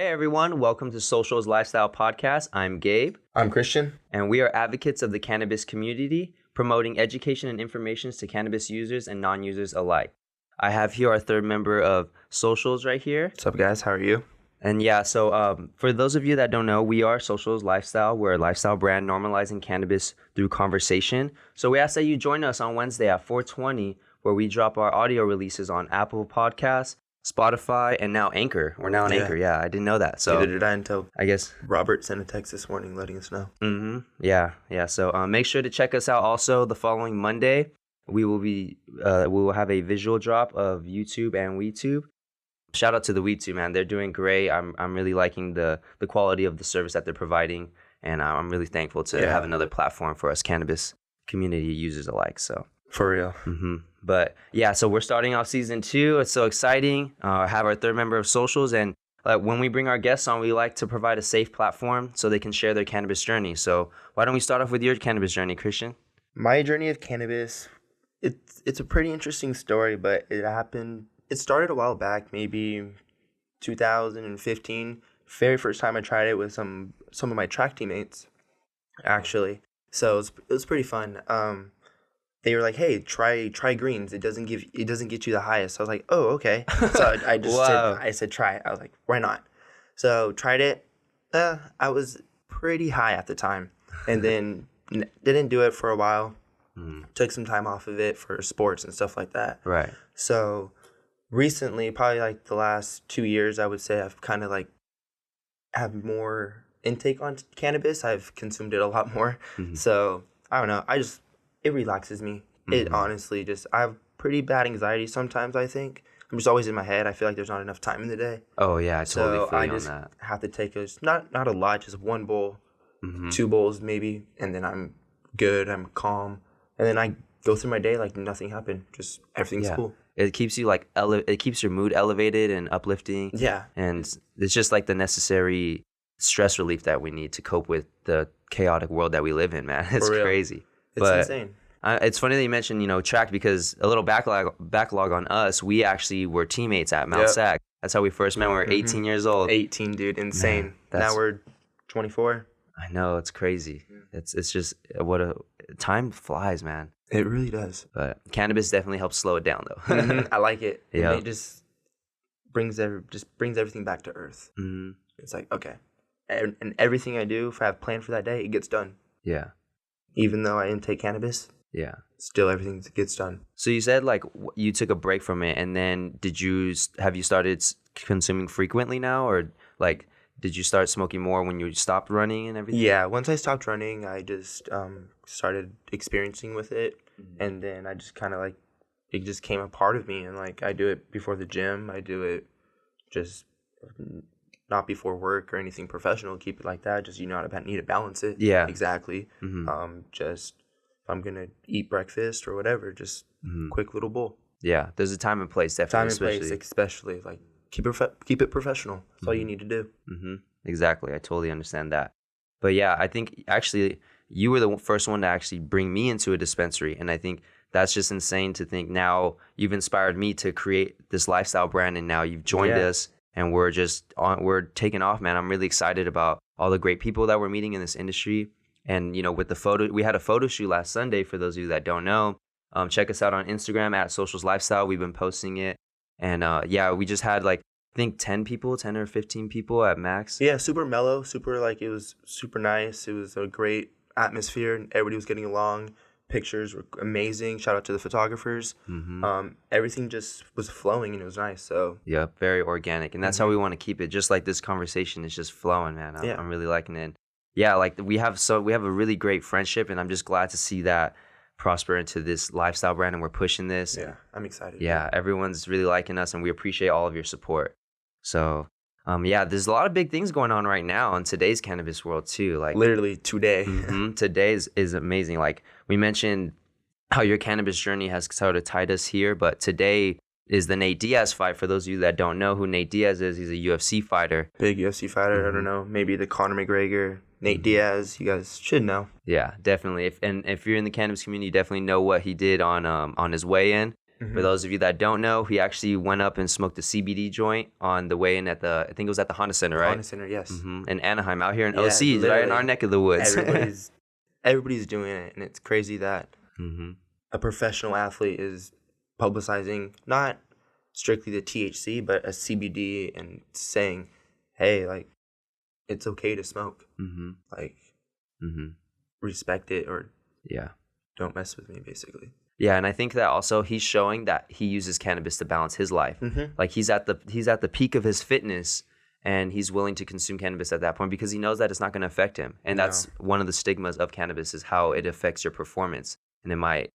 Hey everyone, welcome to Social's Lifestyle Podcast. I'm Gabe. I'm Christian. And we are advocates of the cannabis community, promoting education and information to cannabis users and non-users alike. I have here our third member of Socials right here. What's up, guys? How are you? And so for those of you that don't know, we are Socials Lifestyle. We're a lifestyle brand normalizing cannabis through conversation. So we ask that you join us on Wednesday at 4:20, where we drop our audio releases on Apple Podcasts, Spotify, and now Anchor. We're now on Anchor. Yeah, I didn't know that. So neither did I until I guess Robert sent a text this morning letting us know. Yeah. So make sure to check us out. Also, the following Monday, we will have a visual drop of YouTube and WeTube. Shout out to the WeTube, man. They're doing great. I'm really liking the quality of the service that they're providing, and I'm really thankful to have another platform for us cannabis community users alike. So for real. But yeah, so we're starting off season 2. It's so exciting. Have our third member of Socials, and when we bring our guests on, we like to provide a safe platform so they can share their cannabis journey. So why don't we start off with your cannabis journey, Christian? My journey of cannabis, it's a pretty interesting story, but it started a while back, maybe 2015. Very first time I tried it with some of my track teammates, actually. So it was pretty fun. They were like, "Hey, try greens. It doesn't get you the highest." So I was like, "Oh, okay." So I just said try it. I was like, "Why not?" So tried it. I was pretty high at the time, and then didn't do it for a while. Took some time off of it for sports and stuff like that. Right. So recently, probably like the last 2 years, I would say I've kind of like have more intake on cannabis. I've consumed it a lot more. So I don't know. It relaxes me. It honestly I have pretty bad anxiety sometimes, I think. I'm just always in my head. I feel like there's not enough time in the day. Oh, yeah, I totally feel you on that. So I just have to take not a lot, just one bowl, 2 bowls maybe, and then I'm good, I'm calm. And then I go through my day like nothing happened. Just everything's cool. It keeps you it keeps your mood elevated and uplifting. Yeah. And it's just like the necessary stress relief that we need to cope with the chaotic world that we live in, man. It's crazy. It's insane. It's funny that you mentioned, track, because a little backlog on us. We actually were teammates at Mount Sac. That's how we first met. We were 18 years old. 18, dude. Insane. Man, now we're 24. I know. It's crazy. It's just time flies, man. It really does. But cannabis definitely helps slow it down, though. I like it. Yeah. It just brings everything back to earth. It's like, okay. And everything I do, if I have planned for that day, it gets done. Yeah. Even though I didn't take cannabis, still everything gets done. So you said you took a break from it, and then have you started consuming frequently now, or did you start smoking more when you stopped running and everything? Yeah, once I stopped running, I just started experiencing with it, and then I just kind of it just became a part of me, and I do it before the gym, I do it just not before work or anything professional, keep it like that. Just, I need to balance it. Yeah. Exactly. Just, if I'm going to eat breakfast or whatever, just quick little bowl. Yeah. There's a time and place, definitely. Especially keep it professional. That's all you need to do. Exactly. I totally understand that. But yeah, I think actually you were the first one to actually bring me into a dispensary. And I think that's just insane to think now you've inspired me to create this lifestyle brand, and now you've joined us. And we're taking off, man. I'm really excited about all the great people that we're meeting in this industry. And, with we had a photo shoot last Sunday, for those of you that don't know. Check us out on Instagram at Socials Lifestyle. We've been posting it. And we just had I think 10 or 15 people at max. Yeah, super mellow, it was super nice. It was a great atmosphere, and everybody was getting along. Pictures were amazing. Shout out to the photographers. Everything just was flowing, and it was nice. So yeah, very organic, and that's how we want to keep it. Just like this conversation is just flowing, man. I'm really liking it. Yeah, we have a really great friendship, and I'm just glad to see that prosper into this lifestyle brand, and we're pushing this. Yeah, I'm excited. Yeah, everyone's really liking us, and we appreciate all of your support. So there's a lot of big things going on right now in today's cannabis world too. Literally today. Today is amazing. We mentioned how your cannabis journey has sort of tied us here, but today is the Nate Diaz fight. For those of you that don't know who Nate Diaz is, he's a UFC fighter. Big UFC fighter. I don't know. Maybe the Conor McGregor, Nate Diaz. You guys should know. Yeah, definitely. If you're in the cannabis community, you definitely know what he did on his weigh-in. For those of you that don't know, he actually went up and smoked a CBD joint on the way in at I think it was at the Honda Center, right? Honda Center, yes. In Anaheim, out here in Yeah, OC, right in literally. our neck of the woods. Everybody's doing it, and it's crazy that a professional athlete is publicizing not strictly the THC, but a CBD and saying, hey, like, it's okay to smoke. Like, respect it or don't mess with me, basically. Yeah, and I think that also he's showing that he uses cannabis to balance his life. Like he's at the peak of his fitness, and he's willing to consume cannabis at that point because he knows that it's not going to affect him. And that's one of the stigmas of cannabis is how it affects your performance, and it might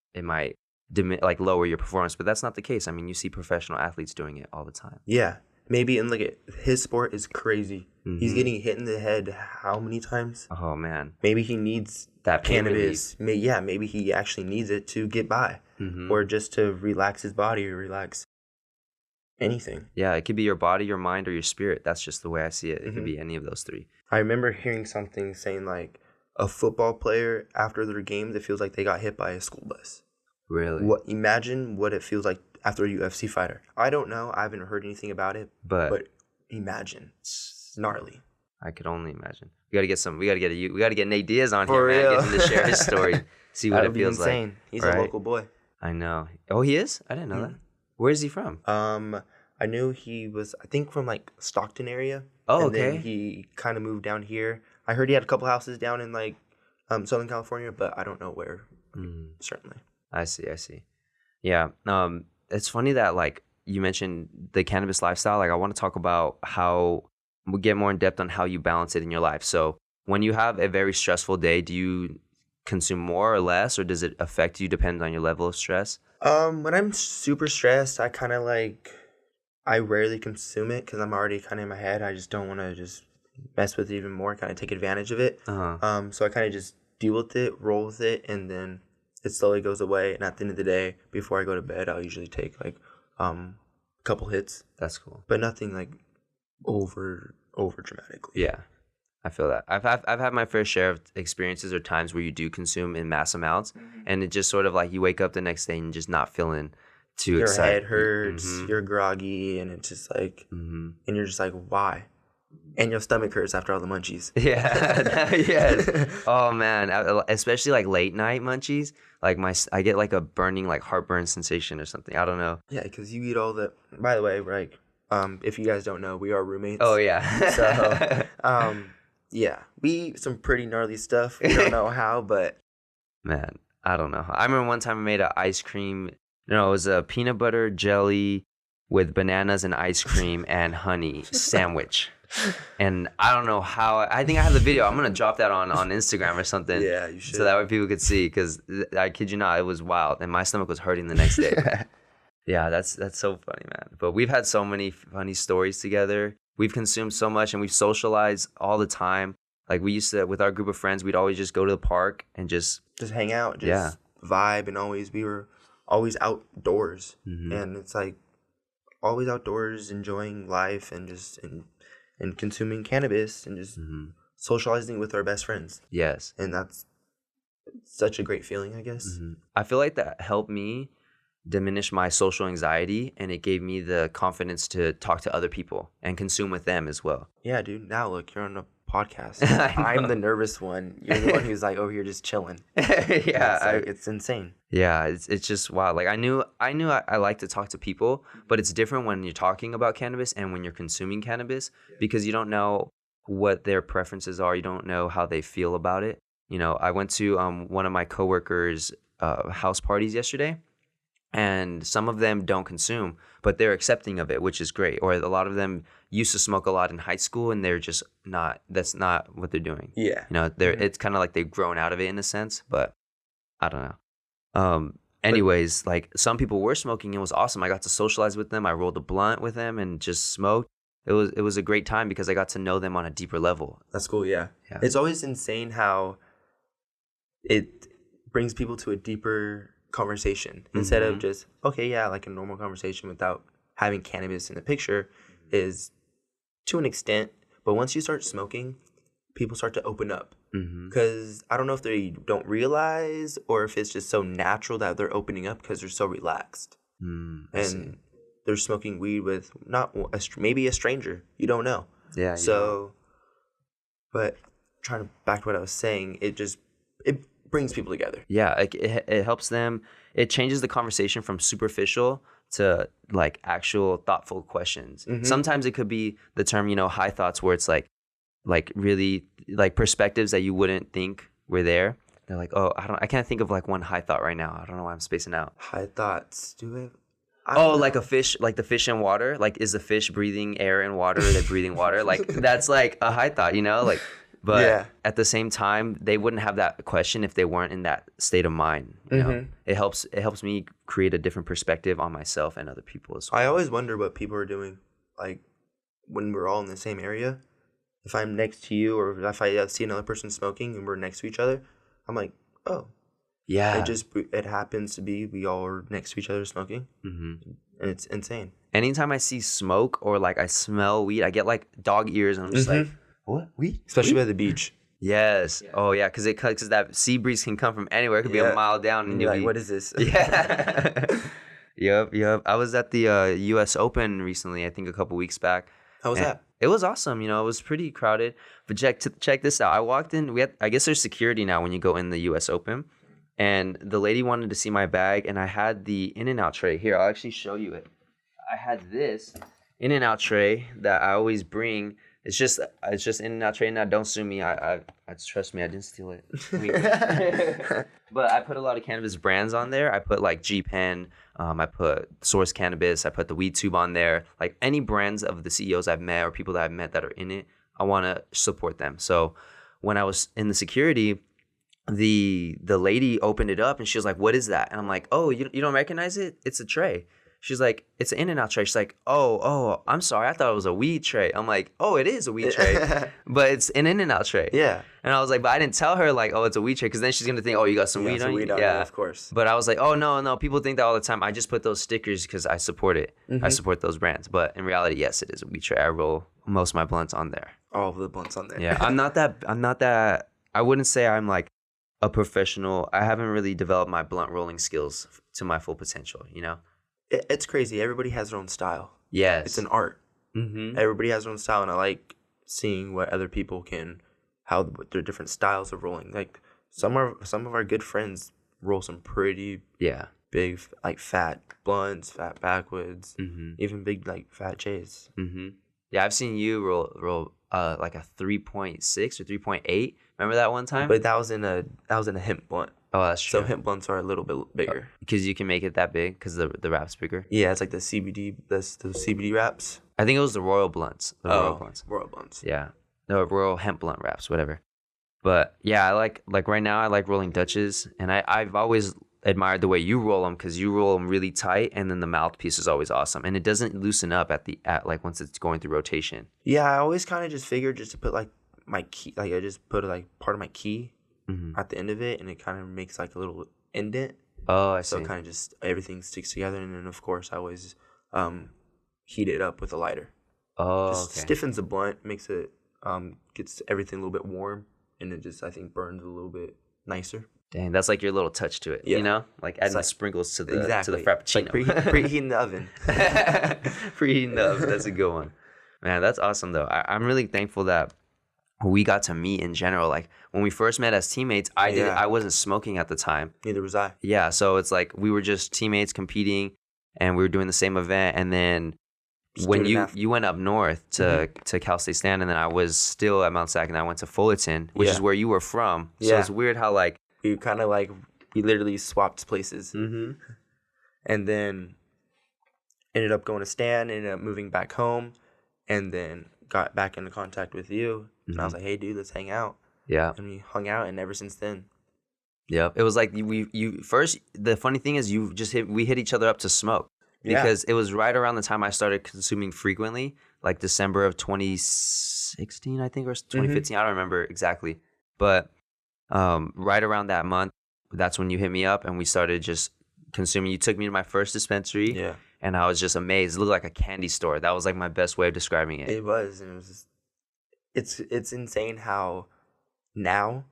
like lower your performance. But that's not the case. I mean, you see professional athletes doing it all the time. Yeah, maybe, and look at his sport is crazy. He's getting hit in the head how many times? Oh man, maybe he needs that cannabis. Maybe he actually needs it to get by, or just to relax his body or relax anything. Yeah, it could be your body, your mind, or your spirit. That's just the way I see it. It could be any of those three. I remember hearing something saying like a football player after their games, it feels like they got hit by a school bus. Really? Imagine what it feels like after a UFC fighter. I don't know. I haven't heard anything about it, but imagine. Gnarly. I could only imagine. We gotta get Nate Diaz on For here, real. man. Get him to share his story. See what it feels insane. like. He's a local boy. I know. Oh, he is? I didn't know that. Where is he from? I knew he was, I think, from like Stockton area. Oh, and okay. Then he kind of moved down here. I heard he had a couple houses down in like Southern California, but I don't know where. Certainly. I see. Yeah. It's funny that like you mentioned the cannabis lifestyle. Like I want to talk about how we get more in depth on how you balance it in your life. So when you have a very stressful day, do you consume more or less, or does it affect you depending on your level of stress? When I'm super stressed, I rarely consume it because I'm already kind of in my head. I just don't want to just mess with it even more, kind of take advantage of it. So I kind of just deal with it, roll with it, and then it slowly goes away. And at the end of the day, before I go to bed, I'll usually take like a couple hits. That's cool. But nothing like over dramatically. Yeah, I feel that. I've had my fair share of experiences or times where you do consume in mass amounts, and it just sort of like you wake up the next day and just not feeling too excited. Your head hurts, you're groggy, and it's just like, and you're just like, why? And your stomach hurts after all the munchies. Yeah, yes. Oh man, especially like late night munchies. Like I get like a burning like heartburn sensation or something. I don't know. Yeah, because you eat all the. By the way, like, if you guys don't know, we are roommates. Oh yeah. So, yeah, we eat some pretty gnarly stuff. We don't know how, but man, I don't know. I remember one time I made an ice cream. No, it was a peanut butter jelly with bananas and ice cream and honey sandwich. And I don't know how. I think I have the video. I'm gonna drop that on Instagram or something. Yeah, you should. So that way people could see. Because I kid you not, it was wild, and my stomach was hurting the next day. Yeah, that's so funny, man. But we've had so many funny stories together. We've consumed so much, and we've socialized all the time. Like we used to, with our group of friends, we'd always just go to the park and just hang out, just vibe, and we were always outdoors, and it's like always outdoors, enjoying life, and just and consuming cannabis, and just socializing with our best friends. Yes, and that's such a great feeling, I guess. I feel like that helped me diminish my social anxiety, and it gave me the confidence to talk to other people and consume with them as well. Yeah, dude. Now look, you're on a podcast. I'm the nervous one. You're the one who's like over here just chilling. Yeah, it's insane. Yeah, it's just wild. Like I knew I like to talk to people, but it's different when you're talking about cannabis and when you're consuming cannabis, because you don't know what their preferences are. You don't know how they feel about it. You know, I went to one of my coworkers' house parties yesterday, and some of them don't consume, but they're accepting of it, which is great. Or a lot of them used to smoke a lot in high school, and they're just not. That's not what they're doing. Yeah, you know, it's kind of like they've grown out of it in a sense, but I don't know. Anyways, like some people were smoking. It was awesome. I got to socialize with them. I rolled a blunt with them and just smoked. It was a great time because I got to know them on a deeper level. That's cool. Yeah. It's always insane how it brings people to a deeper conversation instead of just like a normal conversation without having cannabis in the picture is to an extent. But once you start smoking, people start to open up. Because I don't know if they don't realize or if it's just so natural that they're opening up because they're so relaxed. and they're smoking weed with maybe a stranger. You don't know. Yeah. So, but trying to back to what I was saying, it brings people together. Yeah, like it helps them. It changes the conversation from superficial to like actual thoughtful questions. Sometimes it could be the term, high thoughts, where it's like really like perspectives that you wouldn't think were there. They're like, oh, I can't think of like one high thought right now. I don't know why I'm spacing out. High thoughts. Like a fish, like the fish in water. Like, is the fish breathing air and water? Or they're breathing water. Like, that's like a high thought, like, but at the same time, they wouldn't have that question if they weren't in that state of mind. You know, it helps me create a different perspective on myself and other people as well. I always wonder what people are doing, like when we're all in the same area. If I'm next to you, or if I see another person smoking and we're next to each other, I'm like, oh. Yeah. It happens to be we all are next to each other smoking. And it's insane. Anytime I see smoke or like I smell weed, I get like dog ears and I'm just like, what? Weed? Especially by the beach. Yes. Yeah. Oh, yeah. Because that sea breeze can come from anywhere. It could be a mile down. And you're like, what is this? Yeah. Yep. I was at the US Open recently, I think a couple weeks back. How was that? It was awesome. It was pretty crowded. But check this out. I walked in. I guess there's security now when you go in the US Open. And the lady wanted to see my bag, and I had the In-N-Out tray. Here, I'll actually show you it. I had this In-N-Out tray that I always bring. It's just In-N-Out tray. Now, don't sue me. I trust me, I didn't steal it. But I put a lot of cannabis brands on there. I put like G-Pen. I put Source Cannabis. I put the Weed Tube on there. Like any brands of the CEOs I've met or people that I've met that are in it, I want to support them. So when I was in the security, the lady opened it up and she was like, what is that? And I'm like, oh, you don't recognize it? It's a tray. She's like, it's an In-N-Out tray. She's like, oh, I'm sorry. I thought it was a weed tray. I'm like, oh, it is a weed tray, but it's an In-N-Out tray. Yeah. And I was like, but I didn't tell her like, oh, it's a weed tray, because then she's going to think, oh, you got some weed on you? Yeah, of course. But I was like, oh, no. People think that all the time. I just put those stickers because I support it. I support those brands. But in reality, yes, it is a weed tray. I roll most of my blunts on there. All of the blunts on there. Yeah. I'm not that, I wouldn't say I'm like a professional. I haven't really developed my blunt rolling skills to my full potential, It's crazy. Everybody has their own style. Yes. It's an art. Everybody has their own style, and I like seeing what other people how their different styles of rolling. Like some of our good friends roll some pretty big, like fat blunts, fat backwoods, even big like fat J's. Yeah, I've seen you roll like a 3.6 or 3.8. Remember that one time? But that was in a hemp blunt. Oh, that's true. So hemp blunts are a little bit bigger. Because you can make it that big because the wrap's bigger. Yeah, it's like the CBD, the CBD wraps. I think it was the Royal Blunts. Royal Blunts. Yeah, no, Royal hemp blunt wraps, whatever. But yeah, I like right now I like rolling Dutches, and I've always admired the way you roll them, because you roll them really tight, and then the mouthpiece is always awesome, and it doesn't loosen up at like once it's going through rotation. Yeah, I always kind of just figured just to put like my key, like I just put like part of my key at the end of it, and it kind of makes like a little indent. Oh, I see. So kind of just everything sticks together, and then of course I always heat it up with a lighter. Oh, just stiffens the blunt, makes it gets everything a little bit warm, and it just I think burns a little bit nicer. Dang, that's like your little touch to it, like adding sprinkles to the frappuccino. It's like preheating the oven. Preheating the oven. That's a good one, man. That's awesome though. I'm really thankful that we got to meet in general. Like when we first met as teammates, I wasn't smoking at the time. Neither was I. Yeah, so it's like we were just teammates competing, and we were doing the same event. And then when you went up north to Cal State Stan, and then I was still at Mount Sac, and I went to Fullerton, which is where you were from. So it's weird how like we literally swapped places, and then ended up going to Stan, ended up moving back home, and then got back into contact with you. And I was like, hey, dude, let's hang out. Yeah. And we hung out, and ever since then. Yeah. It was like you first, the funny thing is we hit each other up to smoke. Because it was right around the time I started consuming frequently, like December of 2016, I think, or 2015. I don't remember exactly. But right around that month, that's when you hit me up, and we started just consuming. You took me to my first dispensary. Yeah. And I was just amazed. It looked like a candy store. That was like my best way of describing it. It was. And it was just, it's insane how now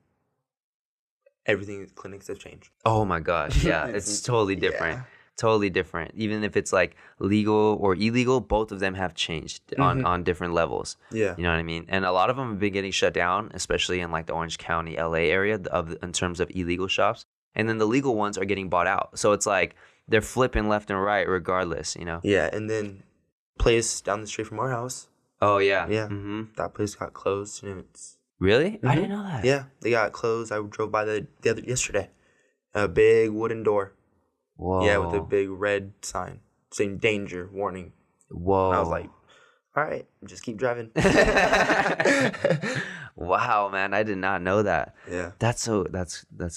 everything, clinics have changed. Oh my gosh. Yeah. It's totally different. Totally different. Even if it's like legal or illegal, both of them have changed on different levels. Yeah. You know what I mean? And a lot of them have been getting shut down, especially in like the Orange County, LA area in terms of illegal shops. And then the legal ones are getting bought out. So it's like they're flipping left and right regardless, you know? Yeah, and then place down the street from our house. Oh, yeah. Yeah. Mm-hmm. That place got closed, and it's... Really? I didn't know that. Yeah, they got closed. I drove by yesterday. A big wooden door. Whoa. Yeah, with a big red sign saying danger, warning. Whoa. And I was like, all right, just keep driving. Wow, man. I did not know that. Yeah. That's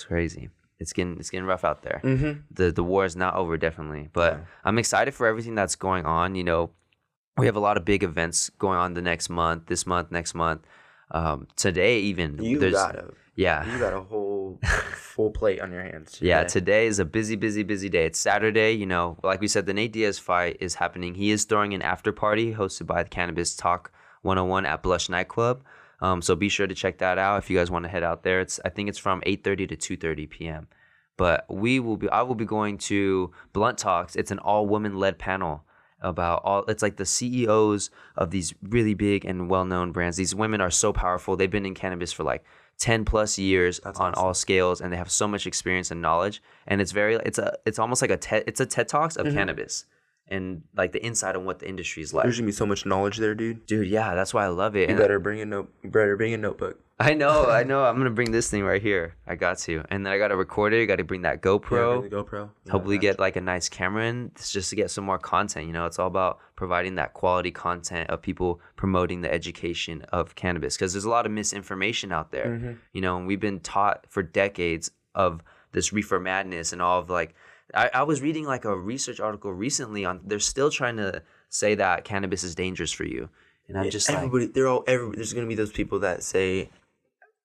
crazy. It's getting rough out there. Mm-hmm. The war is not over, definitely. But Yeah. I'm excited for everything that's going on. You know, we have a lot of big events going on this month, next month. Today even. You got a whole full plate on your hands today. Yeah, today is a busy day. It's Saturday, you know, like we said, the Nate Diaz fight is happening. He is throwing an after party hosted by the Cannabis Talk 101 at Blush Nightclub. So be sure to check that out if you guys want to head out there. I think it's from 8:30 to 2:30 p.m. But I will be going to Blunt Talks. It's an all-woman led panel about it's like the CEOs of these really big and well-known brands. These women are so powerful. They've been in cannabis for like 10 plus years. That's on awesome. All scales, and they have so much experience and knowledge. And it's almost like it's a TED Talks of cannabis and like the inside on what the industry is like. There's gonna be so much knowledge there, dude. Dude, yeah, that's why I love it. You better bring a notebook. I know. I'm gonna bring this thing right here. I got to, and then I got to record it. Got to bring that GoPro. Yeah, bring the GoPro. Yeah, hopefully get like a nice camera in, just to get some more content. You know, it's all about providing that quality content of people promoting the education of cannabis, because there's a lot of misinformation out there. You know, and we've been taught for decades of this reefer madness and all of like. I was reading like a research article recently on. They're still trying to say that cannabis is dangerous for you, and I'm just there's gonna be those people that say,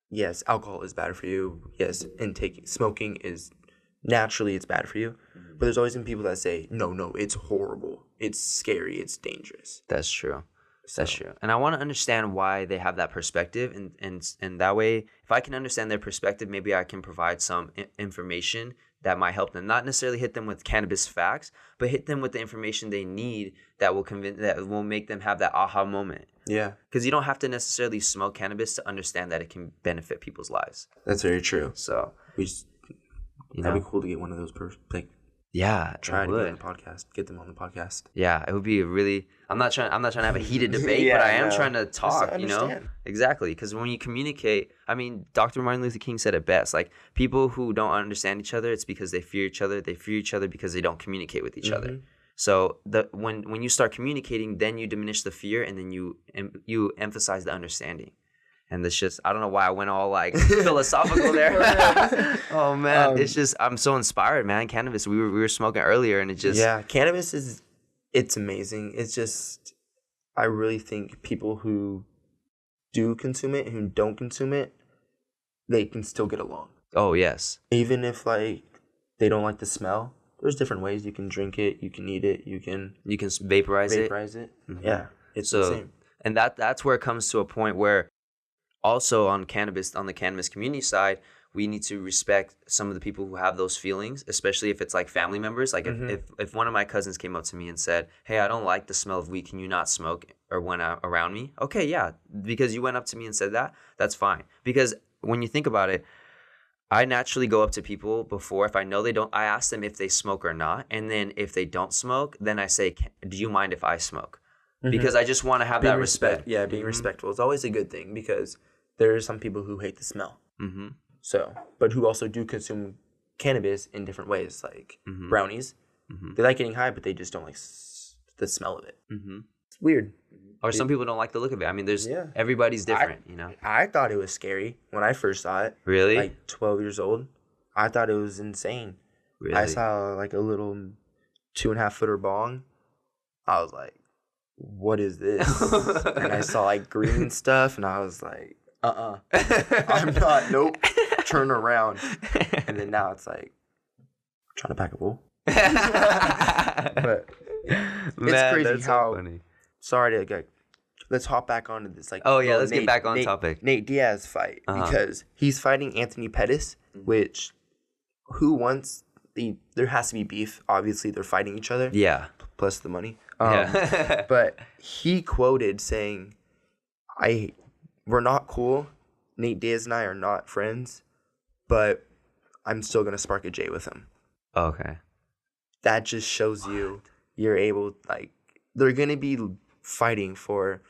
yes, alcohol is bad for you. Yes, and smoking is naturally it's bad for you. But there's always been people that say, no, it's horrible. It's scary. It's dangerous. That's true. That's true. And I want to understand why they have that perspective. And that way, if I can understand their perspective, maybe I can provide some information that might help them. Not necessarily hit them with cannabis facts, but hit them with the information they need that will make them have that aha moment. Yeah. Because you don't have to necessarily smoke cannabis to understand that it can benefit people's lives. That's very true. So that'd be cool to get one of those try to get on the podcast. Get them on the podcast. Yeah, it would be I'm not trying to have a heated debate, but I am trying to talk, you know? Exactly, because when you communicate, I mean, Dr. Martin Luther King said it best, like people who don't understand each other, it's because they fear each other. They fear each other because they don't communicate with each other. So when you start communicating, then you diminish the fear, and then you emphasize the understanding. And it's just, I don't know why I went all like philosophical there. Oh man, it's just, I'm so inspired, man. Cannabis, we were smoking earlier, and it just... Yeah, cannabis it's amazing. It's just, I really think people who do consume it and who don't consume it, they can still get along. Oh, yes. Even if like they don't like the smell, there's different ways you can drink it, you can eat it, you can vaporize it. Yeah, it's the same. And that's where it comes to a point where also on the cannabis community side, we need to respect some of the people who have those feelings, especially if it's like family members. Like if one of my cousins came up to me and said, "Hey, I don't like the smell of weed. Can you not smoke?" or when around me, okay, yeah, because you went up to me and said that, that's fine. Because when you think about it, I naturally go up to people before, if I know they don't, I ask them if they smoke or not, and then if they don't smoke, then I say, "Do you mind if I smoke?" Because I just want to have that respect. Yeah, being respectful is always a good thing, because there are some people who hate the smell. So, but who also do consume cannabis in different ways, like brownies. They like getting high, but they just don't like the smell of it. It's weird. Or some people don't like the look of it. I mean, everybody's different, you know? I thought it was scary when I first saw it. Really? Like 12 years old. I thought it was insane. Really? I saw like a little 2.5-footer bong. I was like, what is this? And I saw like green stuff, and I was like, I'm not. Nope. Turn around. And then now it's like, trying to pack a bowl. But it's crazy how. So funny. Sorry to let's hop back onto this. Like, let's get back on topic. Nate Diaz fight, because he's fighting Anthony Pettis, which who wants there has to be beef. Obviously, they're fighting each other. Yeah. Plus the money. Yeah. But he quoted saying, we're not cool. Nate Diaz and I are not friends, but I'm still going to spark a J with him. Okay. That just shows you're able, like, they're going to be fighting for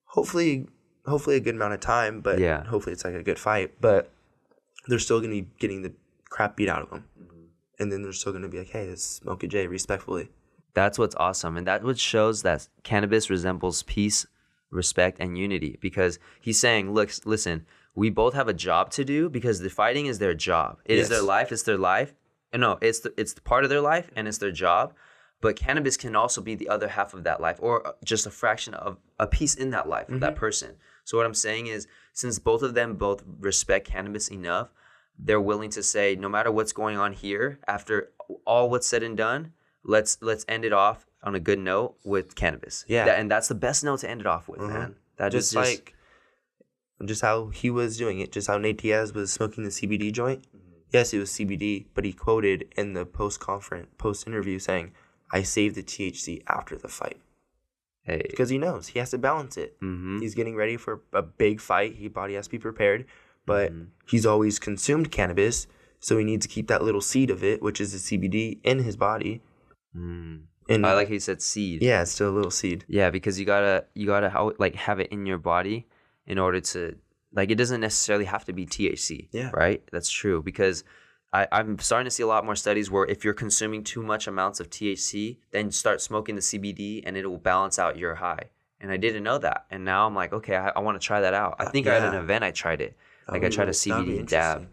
hopefully a good amount of time, but hopefully it's like a good fight, but they're still going to be getting the crap beat out of them. And then they're still going to be like, hey, let's smoke a J respectfully. That's what's awesome. And that what shows that cannabis resembles peace, respect, and unity, because he's saying, look, listen, we both have a job to do, because the fighting is their job. It is their life. It's their life. No, it's part of their life, and it's their job. But cannabis can also be the other half of that life, or just a fraction of a piece in that life of that person. So what I'm saying is, since both of them both respect cannabis enough, they're willing to say, no matter what's going on here, after all what's said and done, let's end it off on a good note with cannabis. Yeah. And that's the best note to end it off with, man. That just like just how he was doing it, just how Nate Diaz was smoking the CBD joint. Yes, it was CBD, but he quoted in the post-interview saying, I saved the THC after the fight. Hey. Because he knows he has to balance it. He's getting ready for a big fight. His body has to be prepared, but he's always consumed cannabis, so he needs to keep that little seed of it, which is the CBD, in his body. And I like how you said seed. Yeah, it's still a little seed. Yeah, because you gotta have it in your body in order to, like, it doesn't necessarily have to be THC. Yeah, right. That's true, because I'm starting to see a lot more studies where if you're consuming too much amounts of THC, then start smoking the CBD and it will balance out your high. And I didn't know that. And now I'm like, okay, I want to try that out. I think at an event I tried it. Like I tried a CBD dab.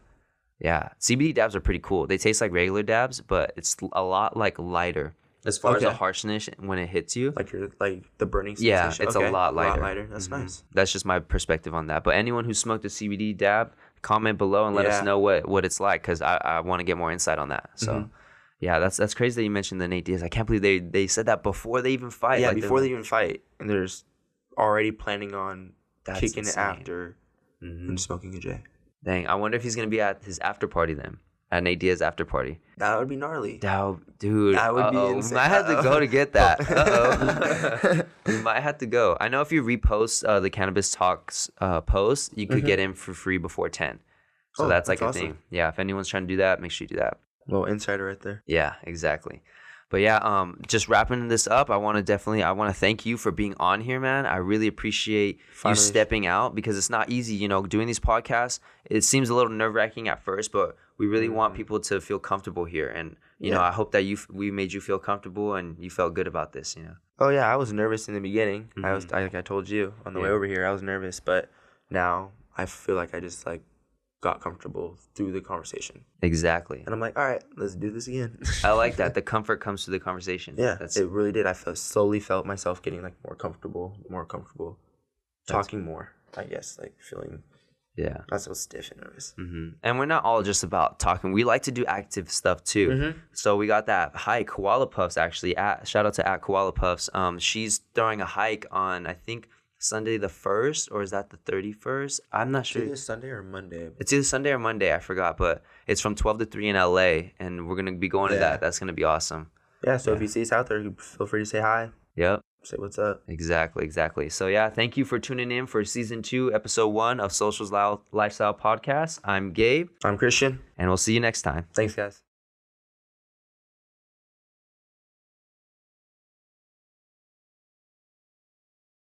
Yeah. CBD dabs are pretty cool. They taste like regular dabs, but it's a lot like lighter as far as the harshness when it hits you. Like the burning sensation. Yeah, it's a lot lighter. That's nice. That's just my perspective on that. But anyone who smoked a CBD dab, comment below and let us know what it's like, because I want to get more insight on that. So yeah, that's crazy that you mentioned the Nate Diaz. I can't believe they said that before they even fight. Yeah, like before they even fight, and there's already planning on kicking it after and smoking a J. Dang, I wonder if he's gonna be at his after party then. At Nate Diaz after party. That would be gnarly. Dude, that would be insane. We might have to go to get that. We might have to go. I know if you repost the Cannabis Talks post, you could get in for free before 10. So that's like a thing. Yeah, if anyone's trying to do that, make sure you do that. Little insider right there. Yeah, exactly. But yeah, just wrapping this up, I want to thank you for being on here, man. I really appreciate you stepping out, because it's not easy, doing these podcasts. It seems a little nerve-wracking at first, but we really want people to feel comfortable here. And, you know, I hope that we made you feel comfortable and you felt good about this, Oh, yeah, I was nervous in the beginning. Like I told you on the way over here, I was nervous. But now I feel like I just, got comfortable through the conversation. Exactly. And I'm like, all right, let's do this again. I like that. The comfort comes through the conversation. Yeah, it really did. I slowly felt myself getting more comfortable, talking more, I guess, feeling not so stiff and nervous. And we're not all just about talking. We like to do active stuff too. So we got that hike, Koala Puffs, actually. Shout out to @Koala Puffs. She's throwing a hike on, I think, Sunday the 1st, or is that the 31st? I'm not sure. It's either Sunday or Monday. It's either Sunday or Monday. I forgot, but it's from 12 to 3 in LA, and we're going to be going to that. That's going to be awesome. Yeah, so if you see us out there, feel free to say hi. Yep. Say what's up. Exactly. So yeah, thank you for tuning in for Season 2, Episode 1 of Socials Lifestyle Podcast. I'm Gabe. I'm Christian. And we'll see you next time. Thanks, guys.